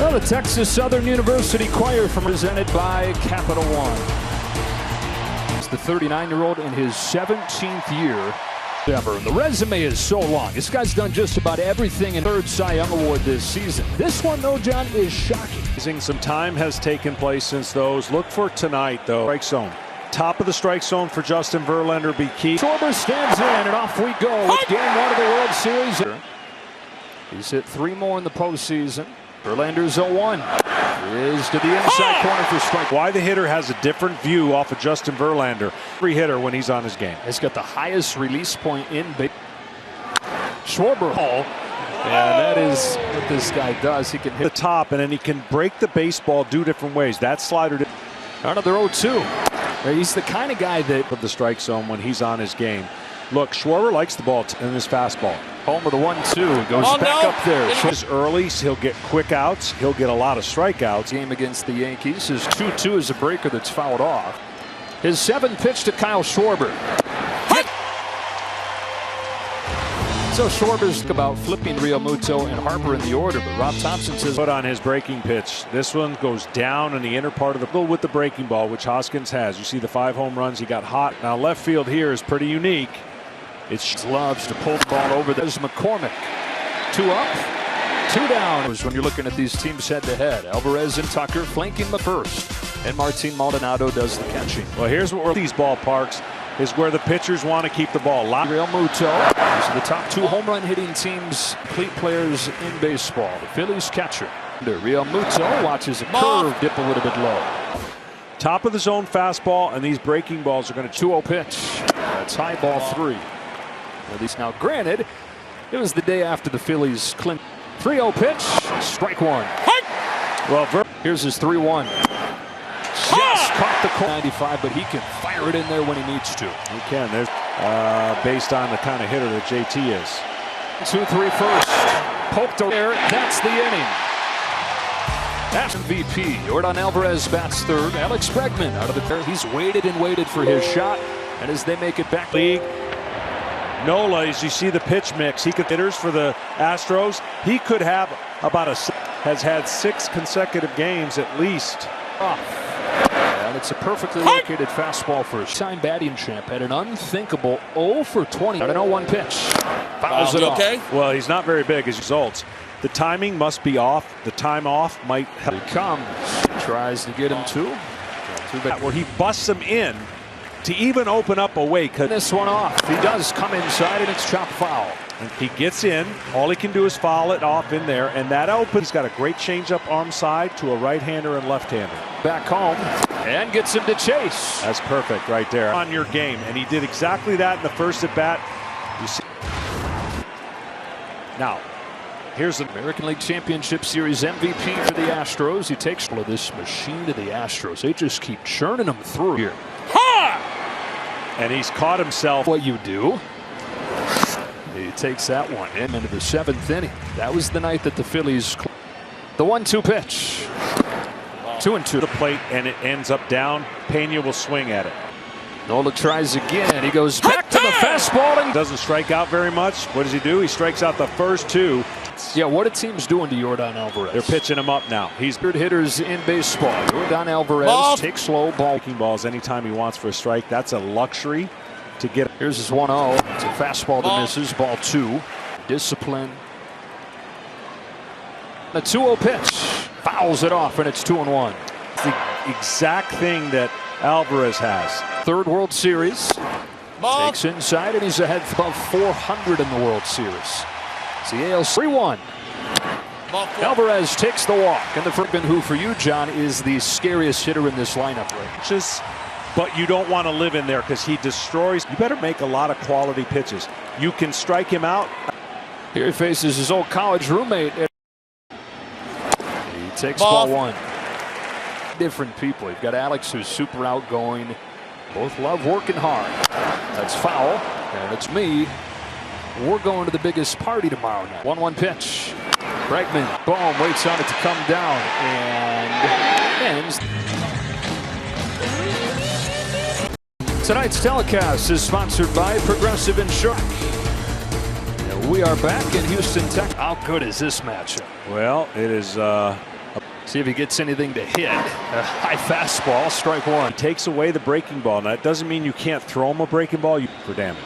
Well, the Texas Southern University Choir presented by Capital One. It's the 39-year-old in his 17th year ever. And the resume is so long. This guy's done just about everything in third Cy Young Award this season. This one, though, John, is shocking. Some time has taken place since those. Look for tonight, though. Strike zone. Top of the strike zone for Justin Verlander be key. Schwarber stands in, and off we go with Game 1 of the World Series. He's hit 3 more in the postseason. Verlander's 0-1. Is to the inside corner for strike. Why the hitter has a different view off of Justin Verlander. Free hitter when he's on his game. He's got the highest release point in Schwarber. And that is what this guy does. He can hit the top, and then he can break the baseball 2 different ways. That slider. Another 0-2. He's the kind of guy that of the strike zone when he's on his game. Look, Schwarber likes the ball in his fastball. Home with a 1-2. Goes back up there. Early, he'll get quick outs. He'll get a lot of strikeouts. Game against the Yankees. His 2-2 is a breaker that's fouled off. His 7th pitch to Kyle Schwarber. Hit! So Schwarber's about flipping Real Muto and Harper in the order, but Rob Thompson says put on his breaking pitch. This one goes down in the inner part of the field with the breaking ball, which Hoskins has. You see the 5 home runs. He got hot. Now left field here is pretty unique. It's loves to pull the ball over. There's McCormick. 2 up, 2 down. When you're looking at these teams head to head, Alvarez and Tucker flanking the first, and Martin Maldonado does the catching. Well, here's what these ballparks is where the pitchers want to keep the ball. Real Muto. These are the top 2 home run hitting teams, complete players in baseball. The Phillies catcher. Real Muto watches a curve dip a little bit low. Top of the zone fastball, and these breaking balls are going to 2-0 pitch. That's high ball 3. At least now, granted, it was the day after the Phillies clinched. 3-0 pitch, strike 1. Well, here's his 3-1. Just caught the call. 95, but he can fire it in there when he needs to. He can. There's based on the kind of hitter that JT is. 2-3 first. Poked there. That's the inning. That's MVP. Yordan Alvarez bats third. Alex Bregman out of the pair. He's waited and waited for his shot. And as they make it back, league. Nola, as you see the pitch mix, he could hitters for the Astros. He could have about has had 6 consecutive games at least. And it's a perfectly located fastball for a time batting champ. Had an unthinkable 0 for 20. An 0-1 pitch. Fouls it off. Well, he's not very big as results. The timing must be off. The time off might help. He comes. Tries to get him too. Where he busts him in to even open up a way. This one off. He does come inside, and it's chopped foul. And he gets in. All he can do is foul it off in there, and that opens. He's got a great changeup arm side to a right-hander and left-hander. Back home and gets him to chase. That's perfect right there on your game, and he did exactly that in the first at bat. You see. Now, here's the American League Championship Series MVP for the Astros. He takes this machine to the Astros. They just keep churning them through here. And he's caught himself. What you do. He takes that one into the 7th inning. That was the night that the Phillies. The 1-2 pitch. 2-2 to the plate, and it ends up down. Pena will swing at it. Nola tries again. He goes back to the fastball and doesn't strike out very much. What does he do? He strikes out the first 2. Yeah, what are teams doing to Yordan Alvarez? They're pitching him up now. He's good hitters in baseball. Yordan Alvarez takes slow ball. Breaking balls anytime he wants for a strike. That's a luxury to get. Here's his 1-0. It's a fastball that misses. Ball 2. Discipline. A 2-0 pitch. Fouls it off, and it's 2-1. It's the exact thing that Alvarez has. 3rd World Series. Takes inside, and he's ahead of 400 in the World Series. It's the AL 3-1. Alvarez takes the walk. And the who for you, John, is the scariest hitter in this lineup. Right? But you don't want to live in there because he destroys. You better make a lot of quality pitches. You can strike him out. Here he faces his old college roommate. He takes ball 1. Different people. You've got Alex, who's super outgoing. Both love working hard. That's foul. And it's me. We're going to the biggest party tomorrow night. 1-1 pitch. Bregman, boom, waits on it to come down and ends. Tonight's telecast is sponsored by Progressive Insurance. We are back in Houston, Texas. How good is this matchup? Well, it is a See if he gets anything to hit. A high fastball, strike one. He takes away the breaking ball. Now, that doesn't mean you can't throw him a breaking ball for damage.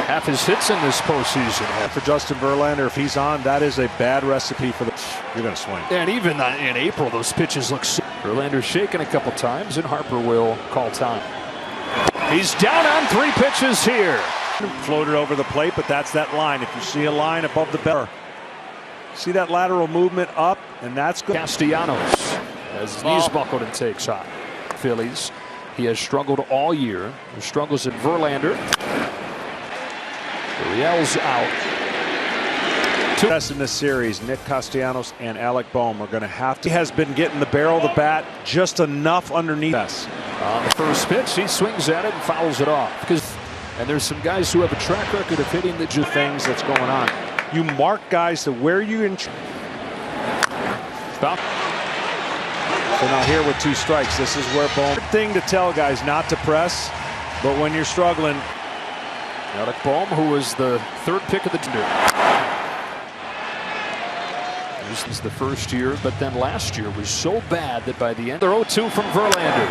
Half his hits in this postseason. For Justin Verlander, if he's on, that is a bad recipe for the. You're going to swing. And even in April, those pitches look. Verlander's shaken a couple times, and Harper will call time. He's down on 3 pitches here. Floated over the plate, but that's that line. If you see a line above the barrel, see that lateral movement up, and that's good. Castellanos, as his knees buckled and takes off. Phillies, he has struggled all year. He struggles at Verlander. Riel's out. Best in this series, Nick Castellanos and Alec Boehm are going to have to. He has been getting the barrel of the bat just enough underneath us. On the first pitch, he swings at it and fouls it off. And there's some guys who have a track record of hitting the things that's going on. You mark guys to where you in. Stop. So now here with 2 strikes, this is where Boehm. Thing to tell guys not to press, but when you're struggling. Alec Boehm, who was the 3rd pick of the team. This is the first year, but then last year was so bad that by the end, they're 0-2 from Verlander.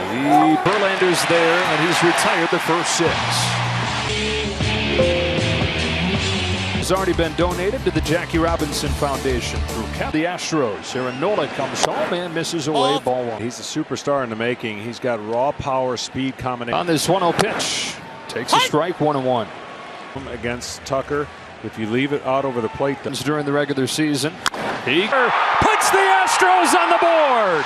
Verlander's there, and he's retired the first 6. Has already been donated to the Jackie Robinson Foundation through the Astros. Aaron Nola comes home and misses away, ball 1. He's a superstar in the making. He's got raw power, speed combination. On this 1-0 pitch, takes a strike, 1-1. Against Tucker, if you leave it out over the plate. During the regular season, he puts the Astros on the board.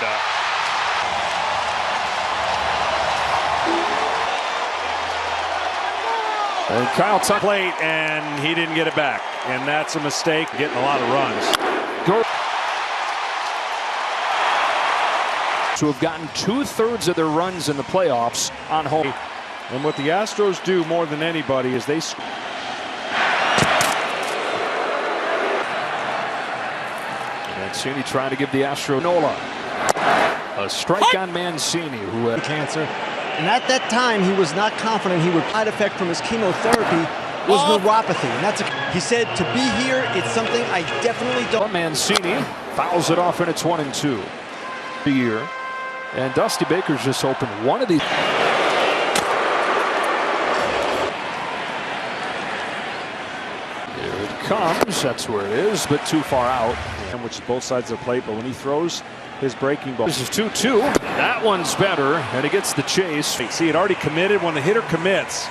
And Kyle Tucker plate, and he didn't get it back, and that's a mistake. Getting a lot of runs. To have gotten 2/3 of their runs in the playoffs on home. And what the Astros do more than anybody is they. Mancini trying to give the Astros Nola a strike on Mancini, who had cancer. And at that time, he was not confident he would. Side effect from his chemotherapy was neuropathy. And he said, to be here, it's something I definitely don't. Mancini fouls it off, and it's 1-2. The year. And Dusty Baker's just opened one of these. Here it comes. That's where it is, but too far out. And which is both sides of the plate, but when he throws his breaking ball. This is 2-2. That one's better, and he gets the chase. See, it already committed. When the hitter commits,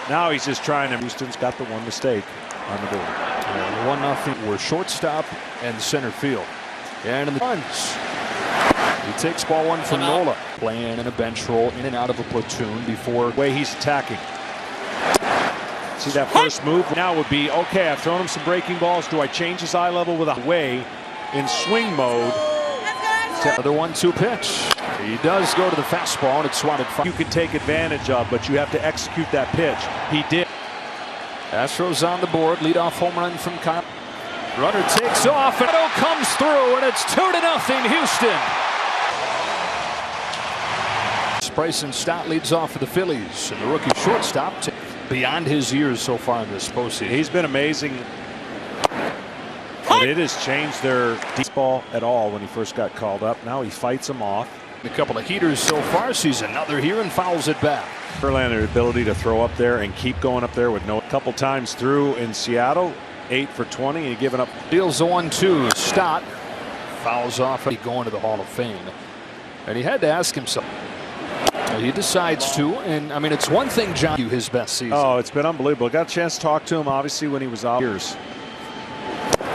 now he's just trying to. Houston's got the one mistake on the board. And 1-0. We're shortstop and center field. And in the runs. He takes ball 1 from Nola. Playing in a bench roll, in and out of a platoon before. Way he's attacking. See that first move now would be, okay, I've thrown him some breaking balls. Do I change his eye level with a way in swing mode? Another 1-2 pitch. He does go to the fastball, and it's swatted. You can take advantage of, but you have to execute that pitch. He did. Astros on the board. Leadoff home run from Kyle. Runner takes off, and it comes through, and it's 2-0 Houston. Bryson Stott leads off for the Phillies, and the rookie shortstop beyond his years so far in this postseason. He's been amazing. But it has changed their baseball at all when he first got called up. Now he fights them off. A couple of heaters so far. Sees another here and fouls it back. Verlander's ability to throw up there and keep going up there with no. A couple times through in Seattle, 8 for 20, and giving up. Deals the 1-2. Stott fouls off. He going to the Hall of Fame, and he had to ask himself. He decides to, and I mean, it's one thing, John, his best season. Oh, it's been unbelievable. Got a chance to talk to him, obviously, when he was out.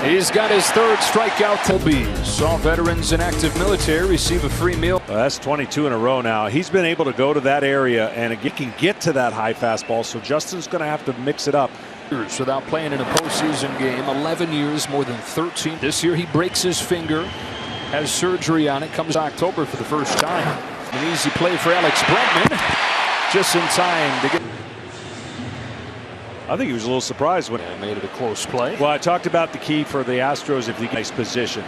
He's got his 3rd strikeout. Bees. All veterans and active military receive a free meal. Well, that's 22 in a row now. He's been able to go to that area and again can get to that high fastball. So Justin's going to have to mix it up. Without playing in a postseason game, 11 years, more than 13. This year he breaks his finger, has surgery on it, comes October for the first time. An easy play for Alex Bregman, just in time to get. I think he was a little surprised when he made it a close play. Well, I talked about the key for the Astros if he gets nice position.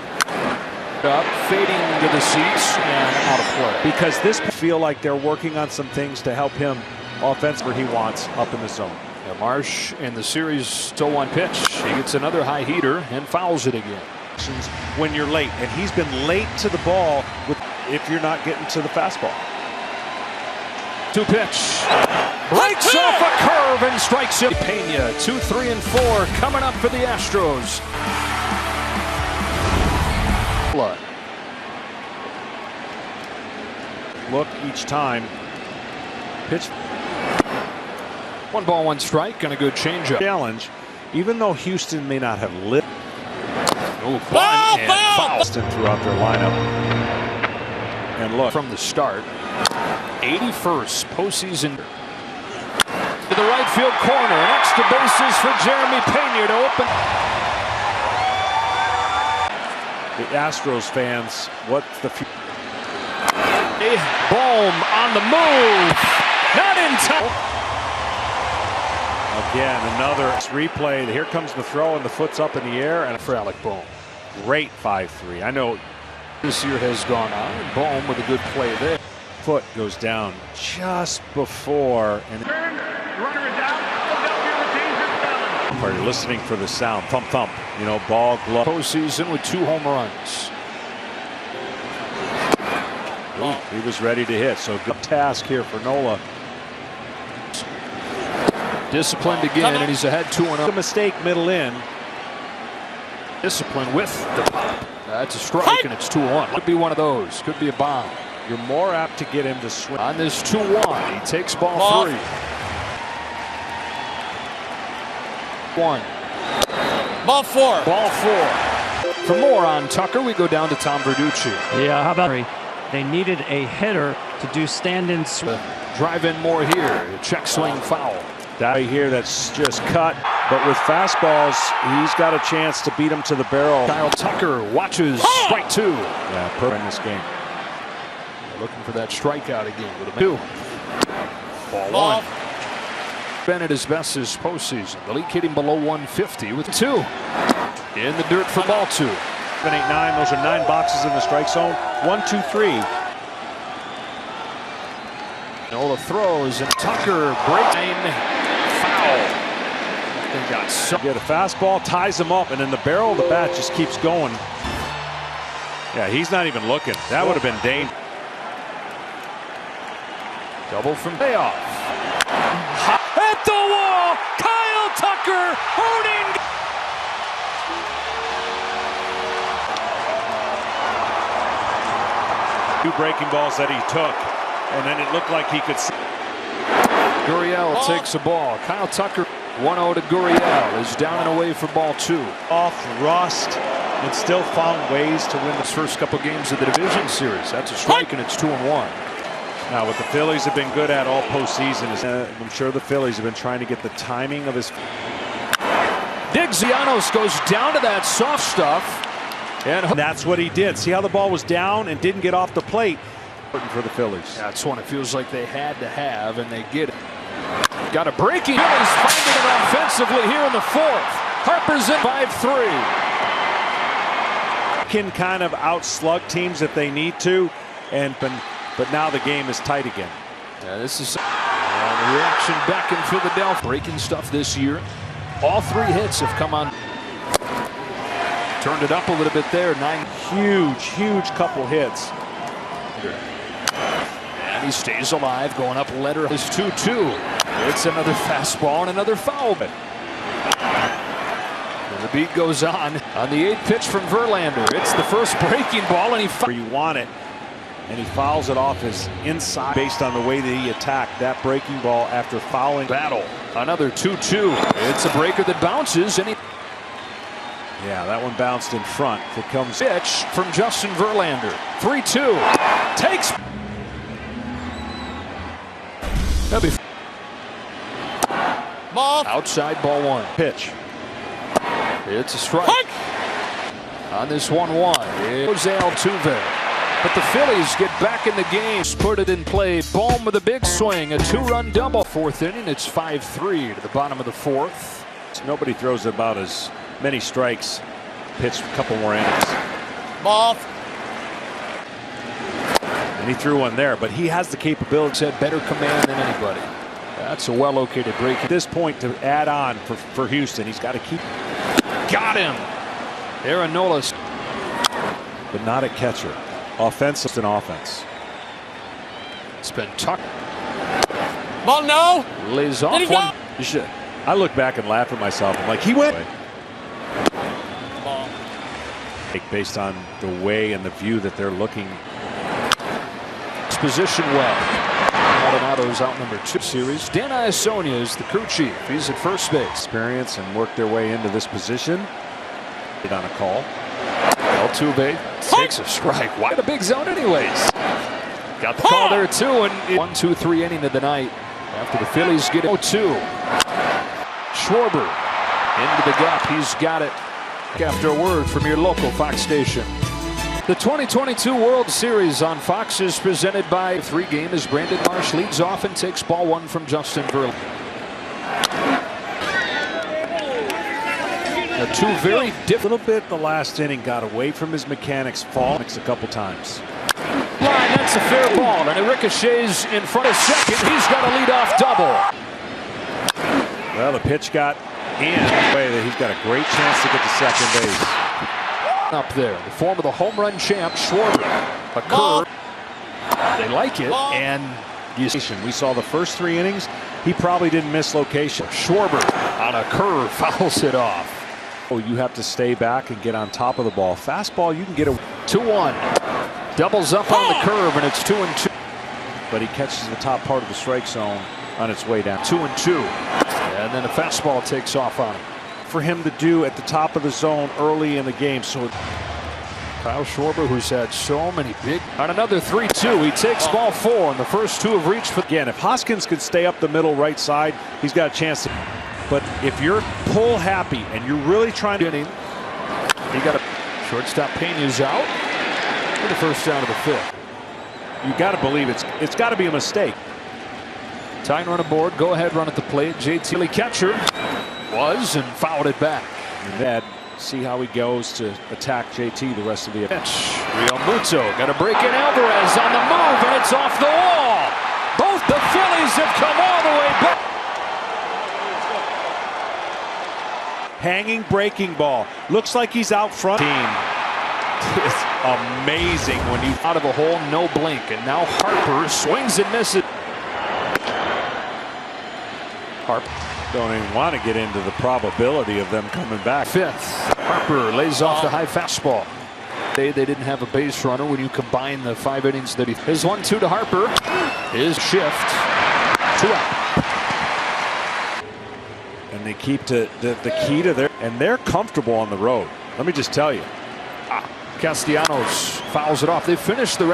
Up, fading to the seats and out of play. Because this feel like they're working on some things to help him offensively he wants up in the zone. Marsh in the series still 1 pitch. He gets another high heater and fouls it again. when you're late, and he's been late to the ball if you're not getting to the fastball. 2-pitch. Breaks off a curve and strikes him. Pena, 2, 3, and 4 coming up for the Astros. Look each time. Pitch. 1 ball, 1 strike, and a good changeup. Challenge, even though Houston may not have lit. Foul! Boston throughout their lineup. And look. From the start, 81st postseason. To the right field corner, and extra bases for Jeremy Pena to open. The Astros fans, what's the future? Bohm on the move. Not in time. Again, another replay. Here comes the throw, and the foot's up in the air. And For Alec Bohm. Great 5-3. I know This year has gone on, and Bohm with a good play there. Foot goes down just before. And are you listening for the sound? Thump, thump. You know, ball, glove. Postseason with 2 home runs. Ooh, he was ready to hit, so good task here for Nola. Disciplined again, and he's ahead 2-0. A mistake middle in. Discipline with the pop. That's a strike, and it's 2-1. Could be one of those. Could be a bomb. You're more apt to get him to swing. On this 2-1, he takes ball 3. 1. Ball 4. Ball 4. For more on Tucker, we go down to Tom Verducci. Yeah, how about they needed a hitter to do stand-in swing. Drive in more here. Check swing foul. That right here that's just cut, but with fastballs, he's got a chance to beat him to the barrel. Kyle Tucker watches strike 2. Yeah, perfect in this game. Looking for that strikeout again with a 2. Ball 1. Been at his best this postseason. The league hitting below 150 with 2. In the dirt for ball 2. 7, 8, 9. Those are 9 boxes in the strike zone. 1, 2, 3. Nola throws, and Tucker breaking foul. They got so. Get a fastball, ties him up, and then the barrel of the bat just keeps going. Yeah, he's not even looking. That would have been dangerous. Double from payoff. At the wall, Kyle Tucker holding. Two breaking balls that he took, and then it looked like he could. Gurriel takes a ball. Kyle Tucker 1-0 to Gurriel is down and away for ball 2. Off rust and still found ways to win His first couple games of the division series. That's a strike, and it's 2-1. Now, what the Phillies have been good at all postseason is I'm sure the Phillies have been trying to get the timing of his. Diggianos goes down to that soft stuff, and that's what he did. See how the ball was down and didn't get off the plate. For the Phillies. That's one it feels like they had to have, and they get it. Got a breaking. Phillies finding it offensively here in the 4th. Harper's in 5-3. Can kind of outslug teams if they need to, but now the game is tight again. Yeah, this is the reaction back in Philadelphia. Breaking stuff this year. All 3 hits have come on. Turned it up a little bit there. 9. Huge couple hits. And he stays alive, going up letter. Is 2-2. It's another fastball and another foul. And the beat goes on the 8th pitch from Verlander. It's the first breaking ball, and where you want it, and he fouls it off his inside based on the way that he attacked that breaking ball after fouling. Battle. Another 2-2. It's a breaker that bounces, and yeah, that one bounced in front. It comes pitch from Justin Verlander. 3-2. Takes. That'll be Ball. outside ball 1. pitch. It's a strike. On this 1-1. Jose Altuve. But the Phillies get back in the game. Put it in play. Bohm with a big swing. A 2-run double. 4th inning. It's 5-3 to the bottom of the 4th. Nobody throws about as many strikes. Pitched a couple more innings. Ball. And he threw one there, but he has the capability. Had better command than anybody. That's a well-located break. At this point, to add on for Houston, he's got to keep. Got him. Aaron Nola but not at catcher. Offensive and offense. It's been tucked. Ball no. Lays off one. You should. I look back and laugh at myself. I'm like, he went. Ball. Based on the way and the view that they're looking. It's positioned well. Maldonado's out number 2 series. Dan Iasonia is the crew chief. He's at first base. Experience and work their way into this position. Get on a call. Altuve takes a strike. Why a big zone anyways? Got the call there too. And 1-2-3 inning of the night after the Phillies get 0-2. Schwarber into the gap. He's got it. After a word from your local Fox station. The 2022 World Series on Fox is presented by 3-game as Brandon Marsh leads off and takes ball 1 from Justin Verlander. Two very different. A little bit the last inning got away from his mechanics. Fall a couple times. Line, that's a fair ball, and it ricochets in front of second. He's got a leadoff double. Well, the pitch got in the way that he's got a great chance to get to second base. Up there, the form of the home run champ, Schwarber. A curve. They like it, and we saw the first 3 innings. He probably didn't miss location. Schwarber on a curve fouls it off. Oh, you have to stay back and get on top of the ball. Fastball, you can get a 2-1. Doubles up on the curve, and it's 2-2. But he catches the top part of the strike zone on its way down. 2-2. And then a fastball takes off on him. For him to do at the top of the zone early in the game. So Kyle Schwarber, who's had so many big. On another 3-2, he takes ball 4, and the first 2 have reached for. Again, if Hoskins could stay up the middle right side, he's got a chance to. But if you're pull happy and you're really trying to. He got a shortstop. Pena's out for the first down of the 5th. You got to believe it's got to be a mistake. Tying run aboard. Go ahead, run at the plate. JT catcher was and fouled it back. And then see how he goes to attack JT the rest of the pitch. Real Muto got a break in. Alvarez on the move, and it's off the wall. Both the Phillies have come all the way back. Hanging breaking ball. Looks like he's out front. It's amazing when you out of a hole, no blink, and now Harper swings and misses. Harper don't even want to get into the probability of them coming back. 5th. Harper lays off the high fastball. They didn't have a base runner when you combine the 5 innings that he. His 1-2 to Harper. His shift. 2 out. And they keep to the key to their. And they're comfortable on the road. Let me just tell you. Castellanos fouls it off. They finished the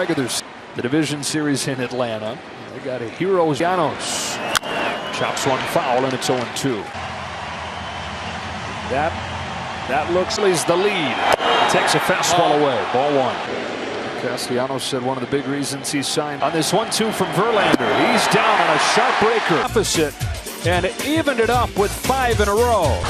the division series in Atlanta. They got a hero. Castellanos chops one foul, and it's 0-2. That looks is the lead. Takes a fastball away. Ball 1. Castellanos said one of the big reasons he signed on this 1-2 from Verlander. He's down on a sharp breaker opposite, and evened it up with 5 in a row.